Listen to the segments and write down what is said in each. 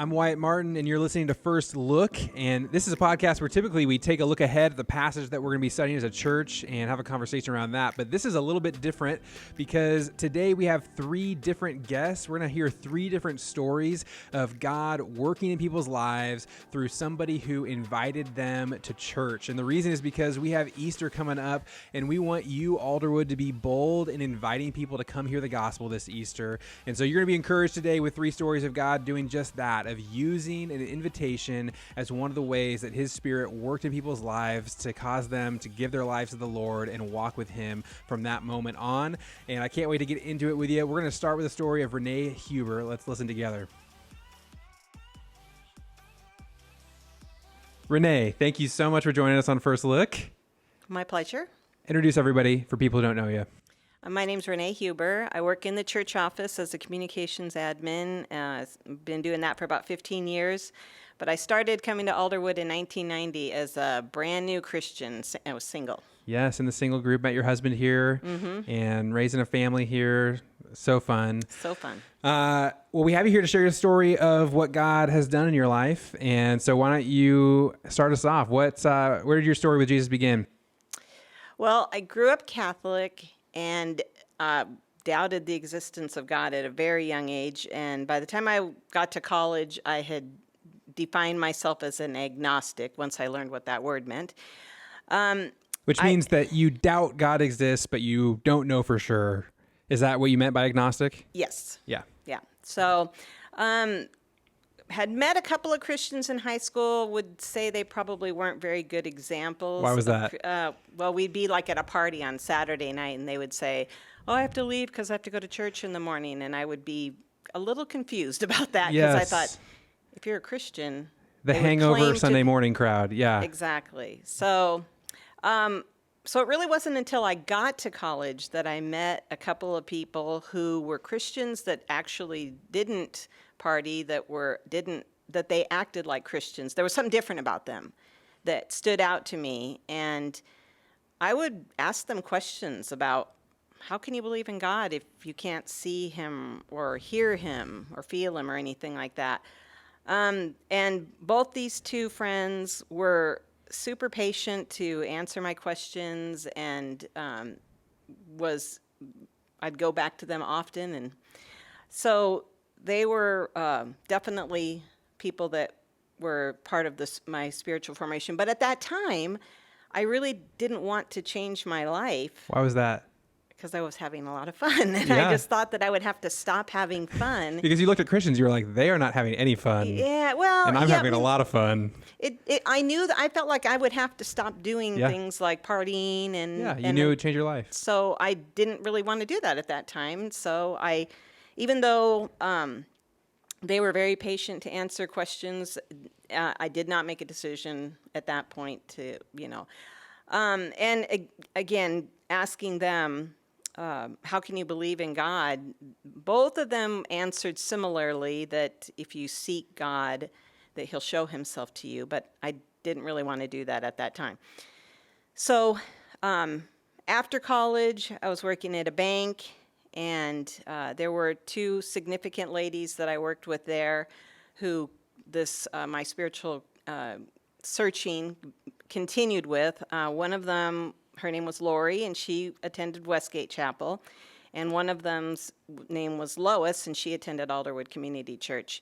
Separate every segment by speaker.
Speaker 1: I'm Wyatt Martin, and you're listening to First Look, and this is a podcast where typically we take a look ahead at the passage that we're going to be studying as a church and have a conversation around that, but this is a little bit different because today we have three different guests. We're going to hear three different stories of God working in people's lives through somebody who invited them to church, and the reason is because we have Easter coming up, and we want you, Alderwood, to be bold in inviting people to come hear the gospel this Easter, and so you're going to be encouraged today with three stories of God doing just that, of using an invitation as one of the ways that his Spirit worked in people's lives to cause them to give their lives to the Lord and walk with him from that moment on. And I can't wait to get into it with you. We're going to start with the story of Renee Huber. Let's listen together. Renee, thank you so much for joining us on First Look.
Speaker 2: My pleasure.
Speaker 1: Introduce everybody for people who don't know you.
Speaker 2: My name's Renee Huber. I work in the church office as a communications admin. Been doing that for about 15 years. But I started coming to Alderwood in 1990 as a brand new Christian. I was single.
Speaker 1: Yes, in the single group. Met your husband here and raising a family here. So fun.
Speaker 2: So fun.
Speaker 1: Well, we have you here to share your story of what God has done in your life. And so why don't you start us off? Where did your story with Jesus begin?
Speaker 2: Well, I grew up Catholic and doubted the existence of God at a very young age. And by the time I got to college, I had defined myself as an agnostic once I learned what that word meant.
Speaker 1: Which means that you doubt God exists, but you don't know for sure. Is that what you meant by agnostic?
Speaker 2: Yes.
Speaker 1: Yeah.
Speaker 2: Yeah. So had met a couple of Christians in high school, would say they probably weren't very good examples.
Speaker 1: Why was that?
Speaker 2: Well, we'd be like at a party on Saturday night, and they would say, oh, I have to leave because I have to go to church in the morning. And I would be a little confused about that because I thought, if you're a Christian...
Speaker 1: The hangover Sunday morning crowd, yeah.
Speaker 2: Exactly. So it really wasn't until I got to college that I met a couple of people who were Christians that actually didn't party, that they acted like Christians. There was something different about them that stood out to me, and I would ask them questions about how can you believe in God if you can't see him or hear him or feel him or anything like that. And both these two friends were super patient to answer my questions, and I'd go back to them often, and so they were definitely people that were part of my spiritual formation. But at that time, I really didn't want to change my life.
Speaker 1: Why was that?
Speaker 2: Because I was having a lot of fun, and I just thought that I would have to stop having fun.
Speaker 1: Because you looked at Christians, you were like, they are not having any fun.
Speaker 2: Yeah, well,
Speaker 1: and I'm having a lot of fun.
Speaker 2: I knew that I felt like I would have to stop doing things like partying and
Speaker 1: you knew it would change your life.
Speaker 2: So I didn't really want to do that at that time. So even though they were very patient to answer questions, I did not make a decision at that point to, and again, asking them, how can you believe in God? Both of them answered similarly that if you seek God, that he'll show himself to you. But I didn't really want to do that at that time. So after college, I was working at a bank, and there were two significant ladies that I worked with there who my spiritual searching continued with. One of them, her name was Lori, and she attended Westgate Chapel. And one of them's name was Lois, and she attended Alderwood Community Church.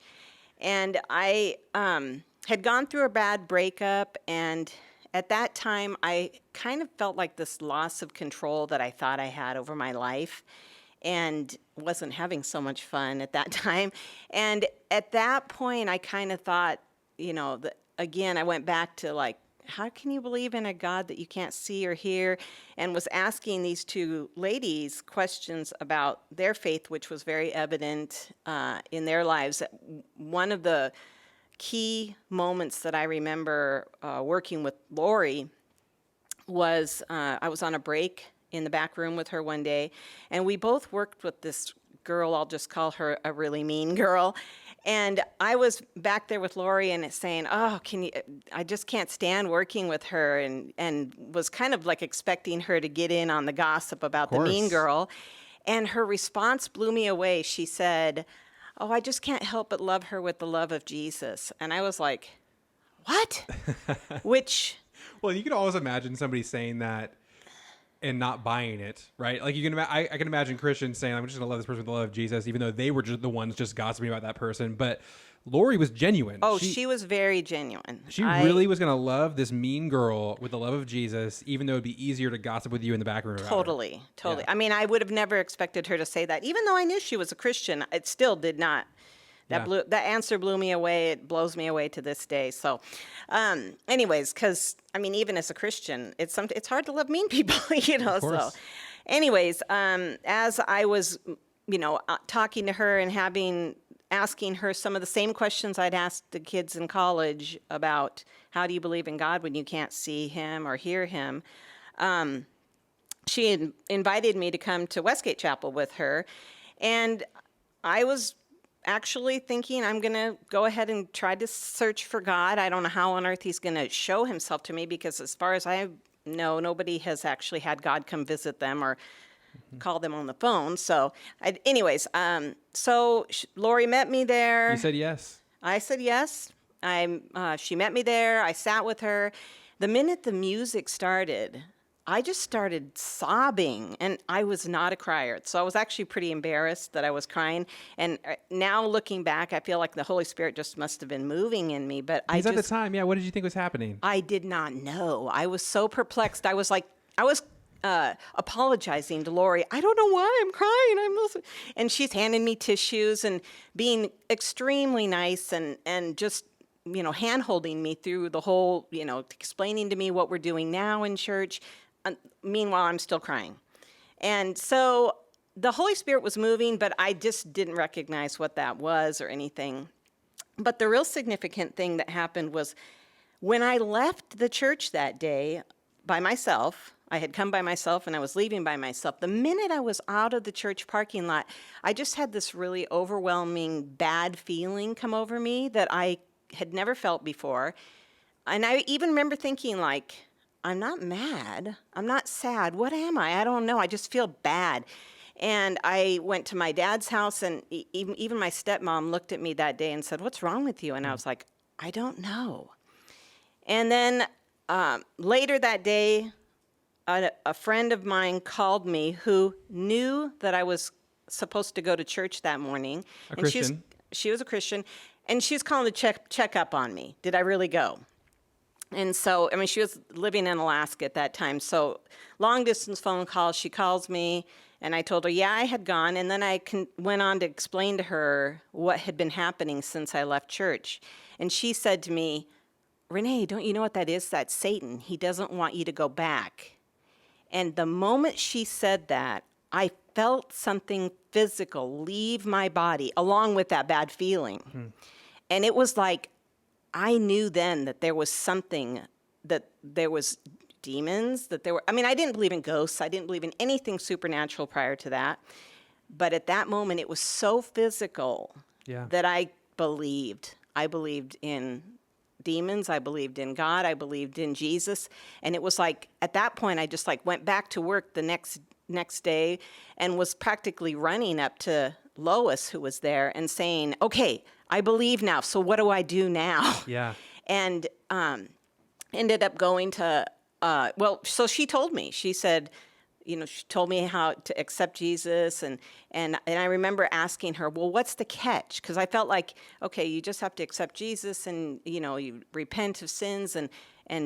Speaker 2: And I had gone through a bad breakup, and at that time, I kind of felt like this loss of control that I thought I had over my life, and wasn't having so much fun at that time. And at that point, I kind of thought, again, I went back to like, how can you believe in a God that you can't see or hear? And was asking these two ladies questions about their faith, which was very evident in their lives. One of the key moments that I remember working with Lori was I was on a break in the back room with her one day, and we both worked with this girl. I'll just call her a really mean girl. And I was back there with Lori and saying, oh, I just can't stand working with her, and was kind of like expecting her to get in on the gossip about the mean girl. And her response blew me away. She said, "Oh, I just can't help but love her with the love of Jesus." And I was like, "What?" Which,
Speaker 1: Well, you can always imagine somebody saying that and not buying it, right? Like you can, I can imagine Christians saying, "I'm just going to love this person with the love of Jesus," even though they were just the ones just gossiping about that person. But Lori was genuine.
Speaker 2: oh, she was very genuine.
Speaker 1: She really was going to love this mean girl with the love of Jesus, even though it'd be easier to gossip with you in the back room about her.
Speaker 2: Totally.
Speaker 1: Yeah.
Speaker 2: I mean, I would have never expected her to say that. Even though I knew she was a Christian, it still did not. That answer blew me away. It blows me away to this day. So, anyways, because I mean, even as a Christian, it's hard to love mean people, So, anyways, as I was, talking to her and asking her some of the same questions I'd asked the kids in college about how do you believe in God when you can't see Him or hear Him, she invited me to come to Westgate Chapel with her, and I was actually thinking I'm going to go ahead and try to search for God. I don't know how on earth He's going to show Himself to me, because as far as I know, nobody has actually had God come visit them or call them on the phone. So Lori met me there.
Speaker 1: You said yes.
Speaker 2: I said yes. She met me there. I sat with her. The minute the music started, I just started sobbing, and I was not a crier. So I was actually pretty embarrassed that I was crying. And now looking back, I feel like the Holy Spirit just must have been moving in me. But
Speaker 1: at the time, what did you think was happening?
Speaker 2: I did not know. I was so perplexed. I was apologizing to Lori. I don't know why I'm crying. And she's handing me tissues and being extremely nice and just, hand-holding me through the whole, explaining to me what we're doing now in church. Meanwhile, I'm still crying. And so the Holy Spirit was moving, but I just didn't recognize what that was or anything. But the real significant thing that happened was when I left the church that day by myself. I had come by myself and I was leaving by myself. The minute I was out of the church parking lot, I just had this really overwhelming bad feeling come over me that I had never felt before. And I even remember thinking, like, I'm not mad. I'm not sad. What am I? I don't know. I just feel bad. And I went to my dad's house, and even my stepmom looked at me that day and said, "What's wrong with you?" And I was like, "I don't know." And then later that day, a friend of mine called me who knew that I was supposed to go to church that morning.
Speaker 1: A Christian.
Speaker 2: She was a Christian, and she was calling to check up on me. Did I really go? And so, she was living in Alaska at that time. So long distance phone call, she calls me, and I told her, yeah, I had gone. And then I went on to explain to her what had been happening since I left church. And she said to me, "Renee, don't you know what that is? That's Satan. He doesn't want you to go back." And the moment she said that, I felt something physical leave my body along with that bad feeling. Mm-hmm. And it was like, I knew then that there was something, that there was demons, that there were, I didn't believe in ghosts. I didn't believe in anything supernatural prior to that. But at that moment, it was so physical that I believed. I believed in demons. I believed in God. I believed in Jesus. And it was like, at that point, I just went back to work the next day and was practically running up to Lois, who was there, and saying, "Okay, I believe now. So what do I do now?"
Speaker 1: Yeah.
Speaker 2: And ended up going to, so she told me, she said, she told me how to accept Jesus. And I remember asking her, well, what's the catch? Because I felt like, okay, you just have to accept Jesus and, you repent of sins and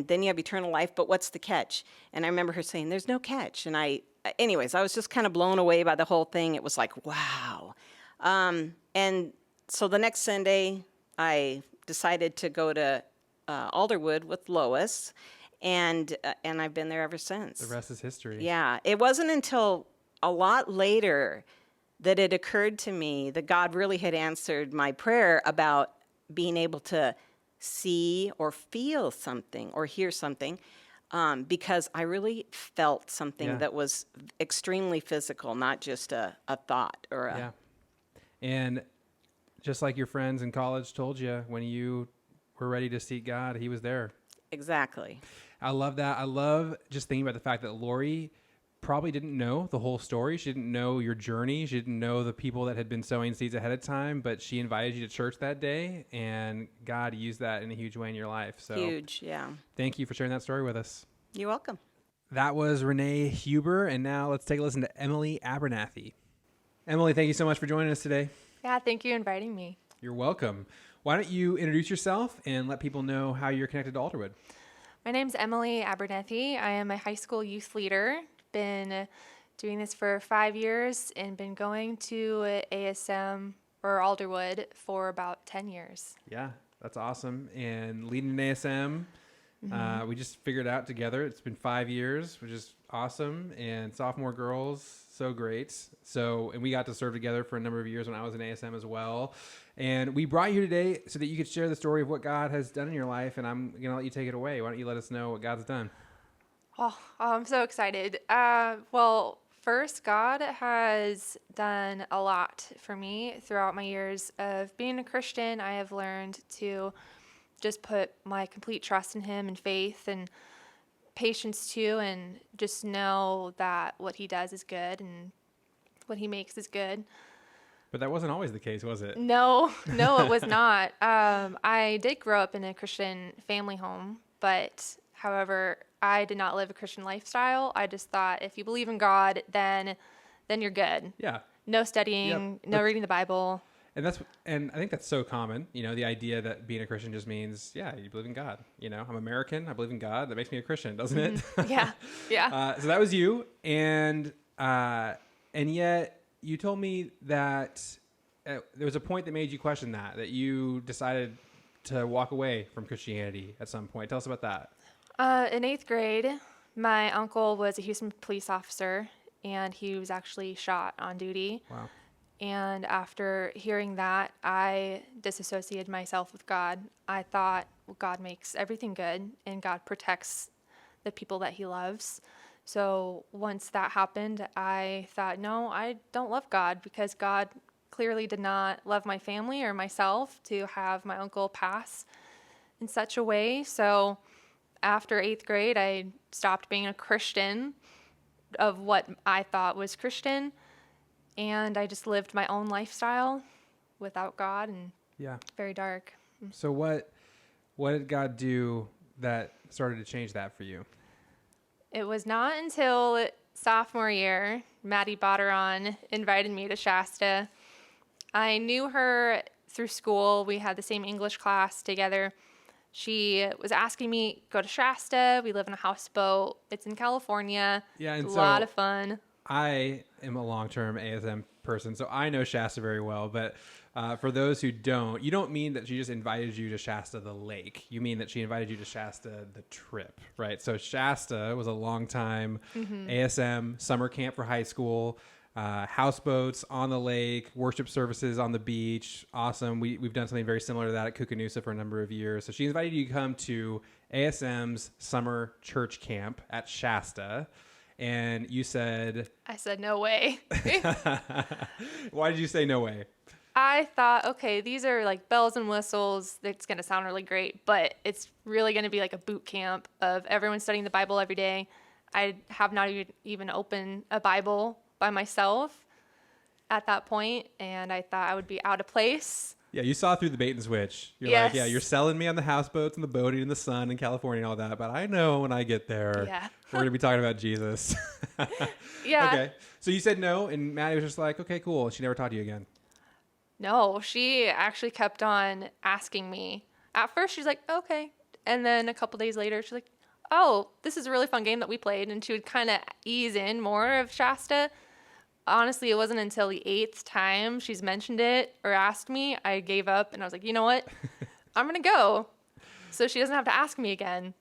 Speaker 2: then you have eternal life. But what's the catch? And I remember her saying, there's no catch. And I was just kind of blown away by the whole thing. It was like, wow. And so the next Sunday, I decided to go to Alderwood with Lois, and I've been there ever since.
Speaker 1: The rest is history.
Speaker 2: Yeah. It wasn't until a lot later that it occurred to me that God really had answered my prayer about being able to see or feel something or hear something, because I really felt something that was extremely physical, not just a thought or a...
Speaker 1: Yeah. And just like your friends in college told you, when you were ready to seek God, He was there.
Speaker 2: Exactly.
Speaker 1: I love that. I love just thinking about the fact that Lori probably didn't know the whole story. She didn't know your journey. She didn't know the people that had been sowing seeds ahead of time, but she invited you to church that day, and God used that in a huge way in your life. So
Speaker 2: Huge, yeah.
Speaker 1: thank you for sharing that story with us.
Speaker 2: You're welcome.
Speaker 1: That was Renee Huber, and now let's take a listen to Emily Abernathy. Emily, thank you so much for joining us today.
Speaker 3: Yeah, thank you for inviting me.
Speaker 1: You're welcome. Why don't you introduce yourself and let people know how you're connected to Alderwood?
Speaker 3: My name's Emily Abernethy. I am a high school youth leader. Been doing this for 5 years and been going to ASM or Alderwood for about 10 years.
Speaker 1: Yeah, that's awesome. And leading an ASM, we just figured it out together. It's been 5 years, which is awesome. And sophomore girls, so great. And we got to serve together for a number of years when I was in ASM as well. And we brought you today so that you could share the story of what God has done in your life. And I'm going to let you take it away. Why don't you let us know what God's done?
Speaker 3: Oh, I'm so excited. Well, first, God has done a lot for me throughout my years of being a Christian. I have learned to just put my complete trust in Him and faith and patience too, and just know that what He does is good and what He makes is good.
Speaker 1: But that wasn't always the case, was it?
Speaker 3: No, it was not. I did grow up in a Christian family home, but however, I did not live a Christian lifestyle. I just thought if you believe in God, then you're good.
Speaker 1: Yeah.
Speaker 3: No studying, no reading the Bible.
Speaker 1: And I think that's so common, the idea that being a Christian just means, yeah, you believe in God. I'm American, I believe in God. That makes me a Christian, doesn't it?
Speaker 3: Yeah.
Speaker 1: So that was you. And yet you told me that there was a point that made you question that you decided to walk away from Christianity at some point. Tell us about that.
Speaker 3: In 8th grade, my uncle was a Houston police officer, and he was actually shot on duty.
Speaker 1: Wow.
Speaker 3: And after hearing that, I disassociated myself with God. I thought, well, God makes everything good, and God protects the people that He loves. So once that happened, I thought, no, I don't love God, because God clearly did not love my family or myself to have my uncle pass in such a way. So after 8th grade, I stopped being a Christian of what I thought was Christian, and I just lived my own lifestyle without God, and very dark.
Speaker 1: So what did God do that started to change that for you?
Speaker 3: It was not until sophomore year, Maddie Bauer invited me to Shasta. I knew her through school. We had the same English class together. She was asking me, go to Shasta. We live in a houseboat. It's in California.
Speaker 1: Yeah, and
Speaker 3: a lot of fun.
Speaker 1: I am a long-term ASM person, so I know Shasta very well. But for those who don't, you don't mean that she just invited you to Shasta the lake. You mean that she invited you to Shasta the trip, right? So Shasta was a long-time ASM summer camp for high school. Houseboats on the lake, worship services on the beach. Awesome. We've done something very similar to that at Kukanusa for a number of years. So she invited you to come to ASM's summer church camp at Shasta. And you said...
Speaker 3: I said, no way.
Speaker 1: Why did you say no way?
Speaker 3: I thought, okay, these are like bells and whistles. It's going to sound really great, but it's really going to be like a boot camp of everyone studying the Bible every day. I have not even opened a Bible by myself at that point, and I thought I would be out of place.
Speaker 1: Yeah, you saw through the bait and switch. You're
Speaker 3: yes.
Speaker 1: like, yeah, you're selling me on the houseboats and the boating in the sun in California and all that, but I know when I get there, we're going to be talking about Jesus.
Speaker 3: Yeah.
Speaker 1: Okay, so you said no, and Maddie was just like, okay, cool. She never talked to you again.
Speaker 3: No, she actually kept on asking me. At first, she's like, okay. And then a couple days later, she's like, oh, this is a really fun game that we played. And she would kind of ease in more of Shasta. Honestly, it wasn't until the 8th time she's mentioned it or asked me, I gave up. And I was like, you know what? I'm going to go. So she doesn't have to ask me again.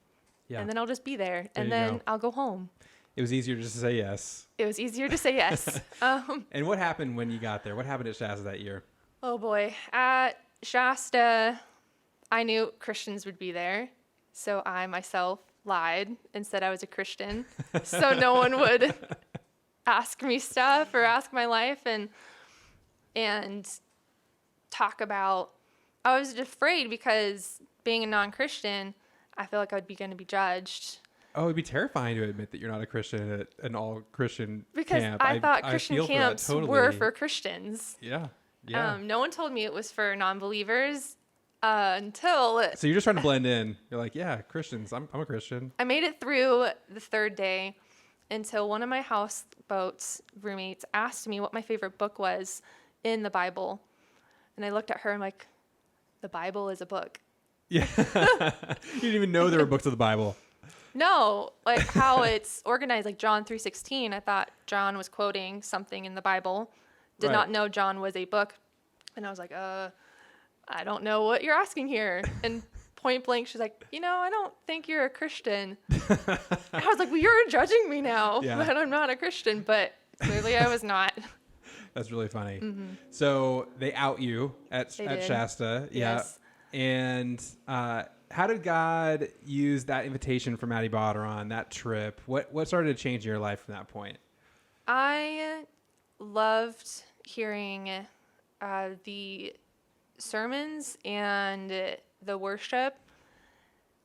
Speaker 3: Yeah. And then I'll just be there. And then I'll go home.
Speaker 1: It was easier just to say yes.
Speaker 3: It was easier to say yes.
Speaker 1: And what happened when you got there? What happened at Shasta that year?
Speaker 3: Oh, boy. At Shasta, I knew Christians would be there. So I myself lied and said I was a Christian. So no one would ask me stuff or ask my life and talk about. I was afraid because being a non-Christian, I feel like I would be going to be judged.
Speaker 1: Oh, it'd be terrifying to admit that you're not a Christian at an all-Christian
Speaker 3: Because
Speaker 1: camp.
Speaker 3: I thought Christian
Speaker 1: feel for that
Speaker 3: camps
Speaker 1: totally.
Speaker 3: were for Christians.
Speaker 1: Yeah. Yeah.
Speaker 3: No one told me it was for non-believers until
Speaker 1: So you're just trying to blend in. You're like, yeah, Christians. I'm a Christian.
Speaker 3: I made it through the third day until one of my houseboats roommates asked me what my favorite book was in the Bible. And I looked at her and I'm like, the Bible is a book.
Speaker 1: Yeah. You didn't even know there were books of the Bible.
Speaker 3: No, like how it's organized, like John 3:16. I thought John was quoting something in the Bible. Did
Speaker 1: Right.
Speaker 3: not know John was a book. And I was like, I don't know what you're asking here. And point blank, she's like, I don't think you're a Christian. I was like, well, you're judging me now that I'm not a Christian. But clearly I was not.
Speaker 1: That's really funny. Mm-hmm. So they out you at Shasta. Yeah.
Speaker 3: Yes.
Speaker 1: And how did God use that invitation for Maddie Bauer on that trip? What started to change in your life from that point?
Speaker 3: I loved hearing the sermons and the worship.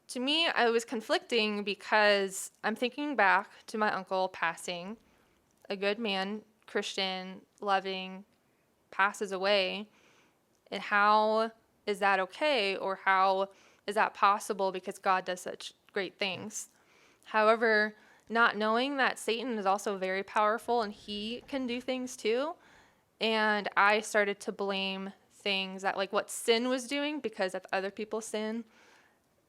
Speaker 3: To me, I was conflicting because I'm thinking back to my uncle passing. A good man, Christian, loving, passes away. And how is that okay? Or how is that possible because God does such great things? However, not knowing that Satan is also very powerful and he can do things too. And I started to blame things that like what sin was doing because if other people sin,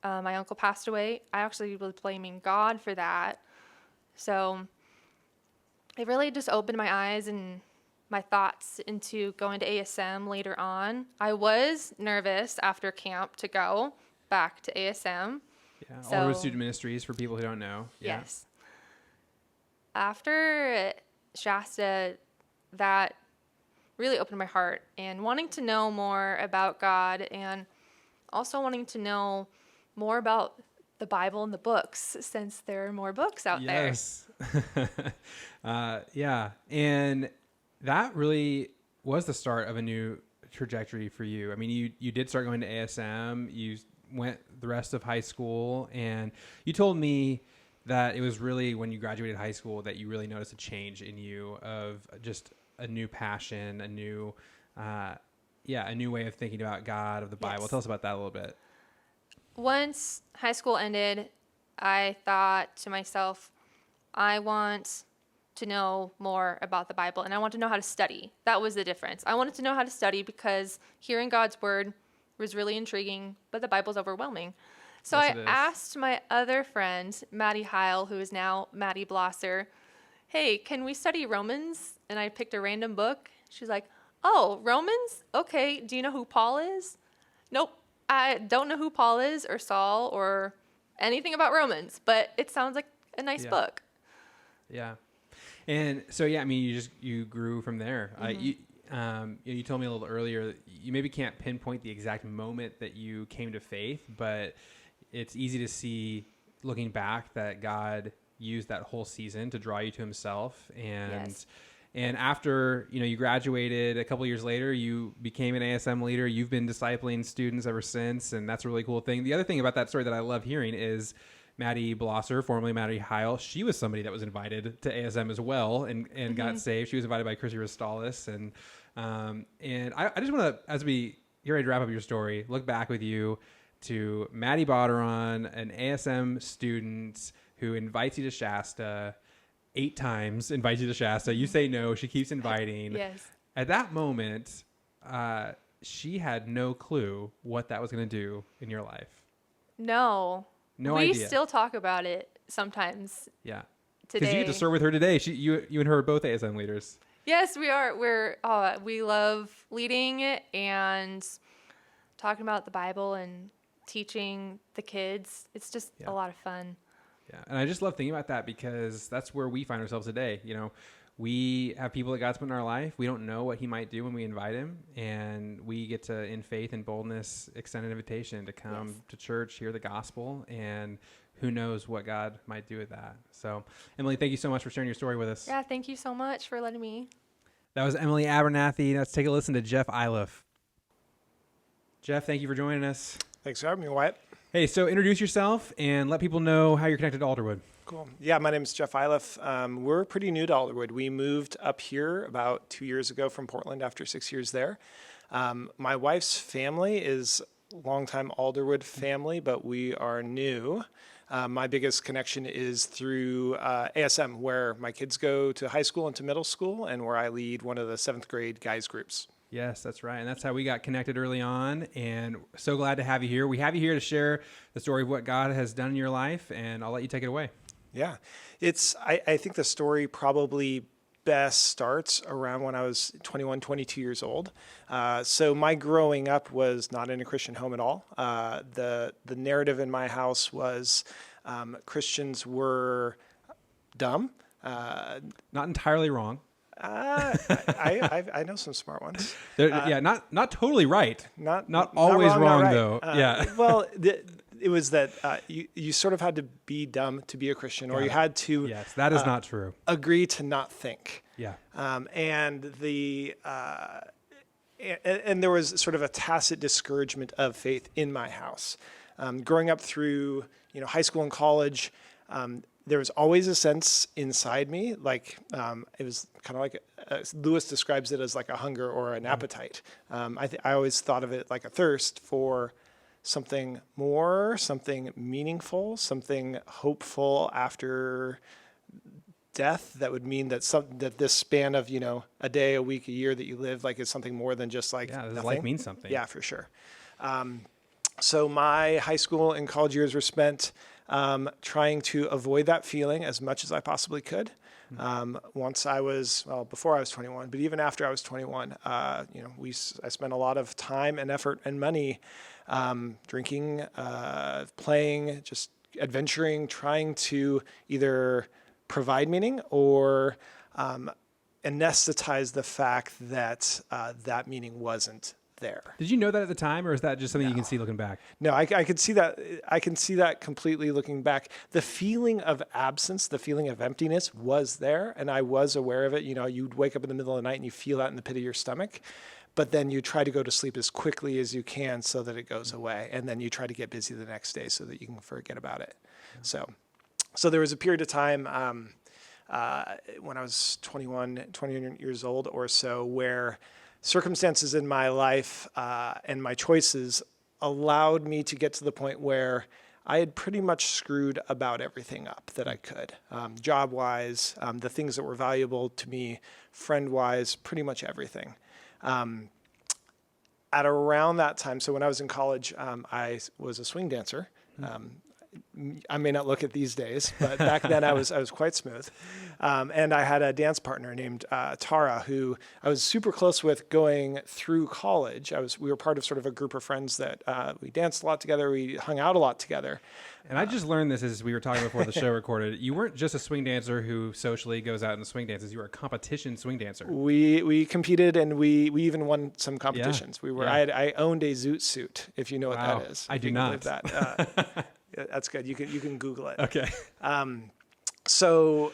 Speaker 3: my uncle passed away. I actually was blaming God for that. So it really just opened my eyes and my thoughts into going to ASM later on. I was nervous after camp to go back to ASM.
Speaker 1: Yeah, Alderwood Student Ministries for people who don't know. Yeah.
Speaker 3: Yes. After Shasta, that really opened my heart and wanting to know more about God and also wanting to know more about the Bible and the books since there are more books out there.
Speaker 1: Yes. Yeah. And that really was the start of a new trajectory for you. I mean, you did start going to ASM. You went the rest of high school, and you told me that it was really when you graduated high school that you really noticed a change in you of just a new passion, a new way of thinking about God, of the Bible.
Speaker 3: Yes.
Speaker 1: Tell us about that a little bit.
Speaker 3: Once high school ended, I thought to myself, I want to know more about the Bible and I want to know how to study. That was the difference. I wanted to know how to study because hearing God's word was really intriguing, but the Bible's overwhelming. So
Speaker 1: Yes,
Speaker 3: I asked my other friend, Maddie Heil, who is now Maddie Blosser, hey, can we study Romans? And I picked a random book. She's like, oh, Romans? Okay, do you know who Paul is? Nope, I don't know who Paul is or Saul or anything about Romans, but it sounds like a nice book.
Speaker 1: Yeah. And so, I mean, you grew from there.
Speaker 3: Mm-hmm.
Speaker 1: You told me a little earlier that you maybe can't pinpoint the exact moment that you came to faith, but it's easy to see looking back that God used that whole season to draw you to himself. And after, you graduated a couple years later, you became an ASM leader. You've been discipling students ever since. And that's a really cool thing. The other thing about that story that I love hearing is Maddie Blosser, formerly Maddie Heil. She was somebody that was invited to ASM as well and got saved. She was invited by Chrissy Ristalis. And I just want to, as we get ready to wrap up your story, look back with you to Maddie Bauer, an ASM student who invites you to Shasta 8 times, invites you to Shasta. You say no. She keeps inviting.
Speaker 3: Yes.
Speaker 1: At that moment, she had no clue what that was going to do in your life.
Speaker 3: No
Speaker 1: idea.
Speaker 3: We still talk about it sometimes.
Speaker 1: Yeah.
Speaker 3: Today.
Speaker 1: Because you get to serve with her today. You and her are both ASM leaders.
Speaker 3: Yes, we are. We love leading and talking about the Bible and teaching the kids. It's just a lot of fun.
Speaker 1: Yeah, and I just love thinking about that because that's where we find ourselves today. We have people that God's put in our life. We don't know what he might do when we invite him, and we get to, in faith and boldness, extend an invitation to come to church, hear the gospel, and who knows what God might do with that. So, Emily, thank you so much for sharing your story with us.
Speaker 3: Yeah, thank you so much for letting me.
Speaker 1: That was Emily Abernathy. Let's take a listen to Jeff Iliff. Jeff, thank you for joining us.
Speaker 4: Thanks for having me, Wyatt.
Speaker 1: Hey, so introduce yourself and let people know how you're connected to Alderwood.
Speaker 4: Cool. Yeah, my name is Jeff Iliff. We're pretty new to Alderwood. We moved up here about 2 years ago from Portland after 6 years there. My wife's family is longtime Alderwood family, but we are new. My biggest connection is through ASM, where my kids go to high school and to middle school, and where I lead one of the 7th grade guys groups.
Speaker 1: Yes, that's right. And that's how we got connected early on. And so glad to have you here. We have you here to share the story of what God has done in your life, and I'll let you take it away.
Speaker 4: Yeah, I think the story probably best starts around when I was 21, 22 years old. So my growing up was not in a Christian home at all. The narrative in my house was Christians were dumb.
Speaker 1: Not entirely wrong.
Speaker 4: I know some smart ones.
Speaker 1: Not totally right.
Speaker 4: Not
Speaker 1: always wrong
Speaker 4: right.
Speaker 1: though.
Speaker 4: Well, it was that you sort of had to be dumb to be a Christian, or you had to.
Speaker 1: Yes, that is not true.
Speaker 4: Agree to not think.
Speaker 1: Yeah.
Speaker 4: And there was sort of a tacit discouragement of faith in my house. Growing up through high school and college, there was always a sense inside me, like it was kind of like Lewis describes it as like a hunger or an appetite. I always thought of it like a thirst for something more, something meaningful, something hopeful after death. That would mean that that this span of a day, a week, a year that you live like is something more than just like
Speaker 1: does
Speaker 4: nothing.
Speaker 1: life mean something?
Speaker 4: Yeah, for sure. So my high school and college years were spent trying to avoid that feeling as much as I possibly could. Before I was 21, but even after I was 21, I spent a lot of time and effort and money drinking, playing, just adventuring, trying to either provide meaning or anesthetize the fact that that meaning wasn't there.
Speaker 1: Did you know that at the time, or is that just something you can see looking back?
Speaker 4: No, I could see that. I can see that completely looking back. The feeling of absence, the feeling of emptiness was there, and I was aware of it. You'd wake up in the middle of the night and you feel that in the pit of your stomach, but then you try to go to sleep as quickly as you can so that it goes away, and then you try to get busy the next day so that you can forget about it. Yeah. So there was a period of time when I was 20 years old or so where circumstances in my life and my choices allowed me to get to the point where I had pretty much screwed about everything up that I could, job-wise, the things that were valuable to me, friend-wise, pretty much everything. At around that time, so when I was in college, I was a swing dancer. I may not look it these days, but back then I was quite smooth. And I had a dance partner named Tara, who I was super close with going through college. We were part of sort of a group of friends that we danced a lot together. We hung out a lot together.
Speaker 1: And I just learned this as we were talking before the show recorded. You weren't just a swing dancer who socially goes out and swing dances. You were a competition swing dancer.
Speaker 4: We competed, and we even won some competitions.
Speaker 1: Yeah.
Speaker 4: I owned a zoot suit, if you know what that is.
Speaker 1: I do not.
Speaker 4: That. That's good. You can Google it.
Speaker 1: Okay.
Speaker 4: So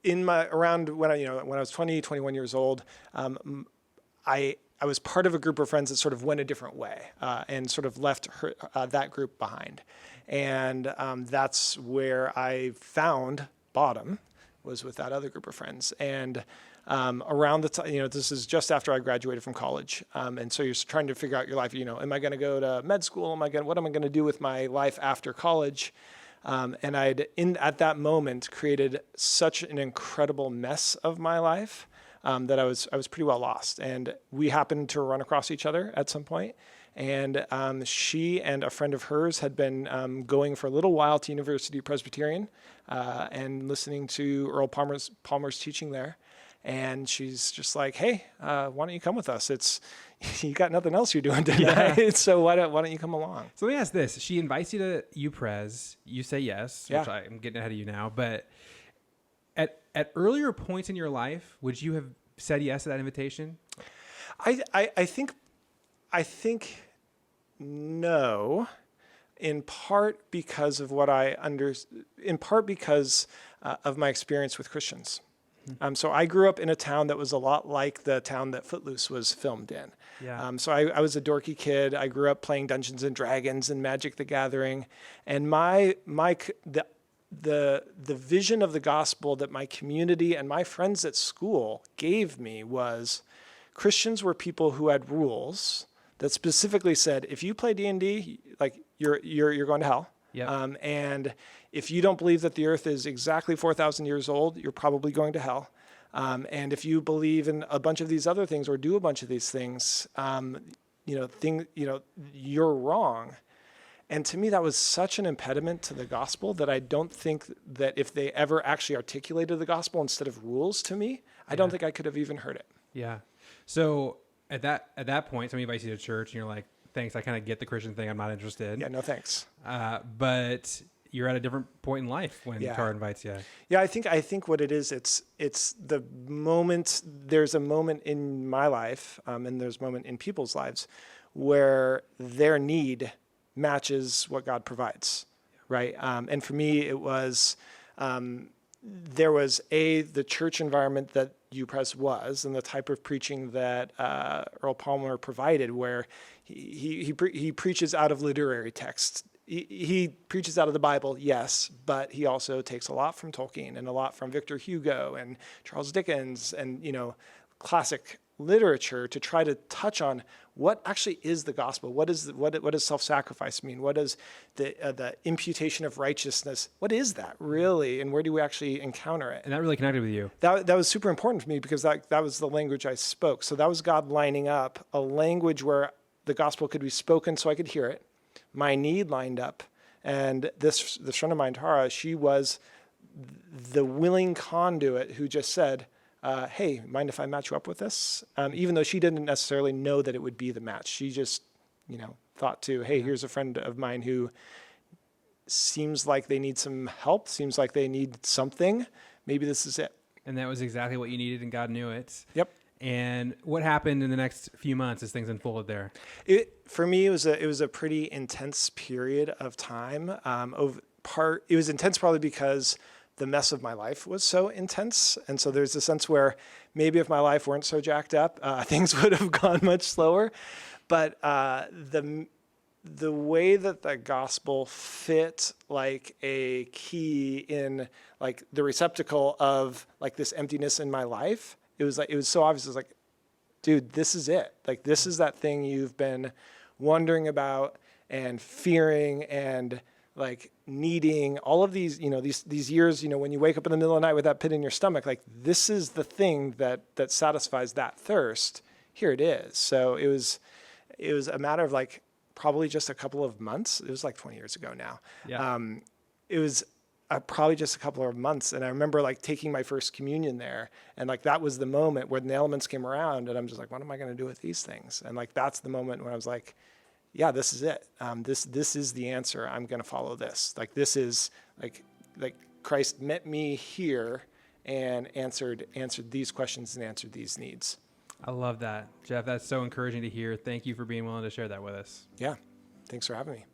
Speaker 4: around when I was 20, 21 years old, I was part of a group of friends that sort of went a different way and sort of left that group behind. And that's where I found bottom, was with that other group of friends. And around the time, this is just after I graduated from college. And so you're trying to figure out your life, am I going to go to med school? What am I going to do with my life after college? And at that moment, created such an incredible mess of my life that I was pretty well lost. And we happened to run across each other at some point. And she and a friend of hers had been going for a little while to University Presbyterian and listening to Earl Palmer's teaching there. And she's just like, hey, why don't you come with us? You got nothing else you're doing tonight, yeah. So why don't you come along?
Speaker 1: So let me ask this. She invites you to UPres. You say yes, which I'm getting ahead of you now. But at earlier points in your life, would you have said yes to that invitation?
Speaker 4: I think no, in part because of what in part because of my experience with Christians. So I grew up in a town that was a lot like the town that Footloose was filmed in.
Speaker 1: Yeah.
Speaker 4: So I was a dorky kid. I grew up playing Dungeons and Dragons and Magic the Gathering, and the vision of the gospel that my community and my friends at school gave me was Christians were people who had rules that specifically said, if you play D&D, like you're going to hell.
Speaker 1: Yep.
Speaker 4: And if you don't believe that the earth is exactly 4,000 years old, you're probably going to hell. And if you believe in a bunch of these other things or do a bunch of these things, you're wrong. And to me, that was such an impediment to the gospel that I don't think that if they ever actually articulated the gospel instead of rules to me, I don't think I could have even heard it.
Speaker 1: Yeah. So at that point, somebody invites you to church and you're like, thanks, I kind of get the Christian thing. I'm not interested.
Speaker 4: Yeah, no thanks.
Speaker 1: But you're at a different point in life when Tara invites you.
Speaker 4: Yeah, I think what it is, it's the moment, there's a moment in my life, and there's a moment in people's lives where their need matches what God provides, right? And for me, it was, there was the church environment that UPress was, and the type of preaching that Earl Palmer provided, where he preaches out of literary texts. He preaches out of the Bible, yes, but he also takes a lot from Tolkien and a lot from Victor Hugo and Charles Dickens and, classic literature to try to touch on what actually is the gospel. What does self-sacrifice mean? What does the imputation of righteousness? What is that really? And where do we actually encounter it?
Speaker 1: And that really connected with you.
Speaker 4: That was super important for me because that was the language I spoke. So that was God lining up a language where the gospel could be spoken so I could hear it. My need lined up. And this friend of mine, Tara, she was the willing conduit who just said, hey, mind if I match you up with this? Even though she didn't necessarily know that it would be the match. She just, thought hey, here's a friend of mine who seems like they need some help, seems like they need something. Maybe this is it.
Speaker 1: And that was exactly what you needed, and God knew it.
Speaker 4: Yep.
Speaker 1: And what happened in the next few months as things unfolded there?
Speaker 4: For me, it was a pretty intense period of time. It was intense probably because the mess of my life was so intense. And so there's a sense where maybe if my life weren't so jacked up, things would have gone much slower. But the way that the gospel fit like a key in like the receptacle of like this emptiness in my life, it was so obvious. It was like, dude, this is it. Like, this is that thing you've been wondering about and fearing and like needing all of these, these years, when you wake up in the middle of the night with that pit in your stomach, like this is the thing that satisfies that thirst. Here it is. So it was a matter of like probably just a couple of months. It was like 20 years ago now.
Speaker 1: Yeah.
Speaker 4: It was probably just a couple of months. And I remember like taking my first communion there. And like, that was the moment where the elements came around and I'm just like, what am I going to do with these things? And like, that's the moment when I was like, yeah, this is it. This is the answer. I'm going to follow this. Like, this is like Christ met me here and answered these questions and answered these needs.
Speaker 1: I love that, Jeff. That's so encouraging to hear. Thank you for being willing to share that with us.
Speaker 4: Yeah. Thanks for having me.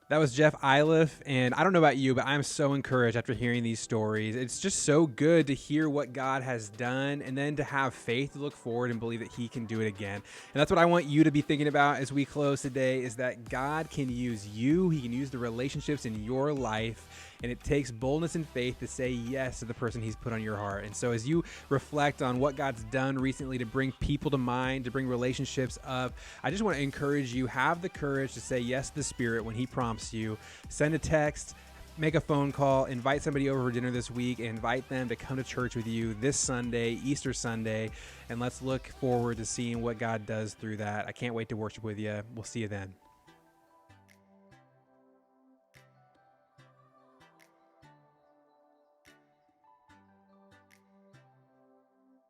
Speaker 1: That was Jeff Iliff, and I don't know about you, but I'm so encouraged after hearing these stories. It's just so good to hear what God has done and then to have faith to look forward and believe that he can do it again. And that's what I want you to be thinking about as we close today, is that God can use you. He can use the relationships in your life, and it takes boldness and faith to say yes to the person he's put on your heart. And so as you reflect on what God's done recently to bring people to mind, to bring relationships up, I just want to encourage you, have the courage to say yes to the Spirit when he prompts you. Send a text, make a phone call, invite somebody over for dinner this week, and invite them to come to church with you this Sunday, Easter Sunday, and let's look forward to seeing what God does through that. I can't wait to worship with you. We'll see you then.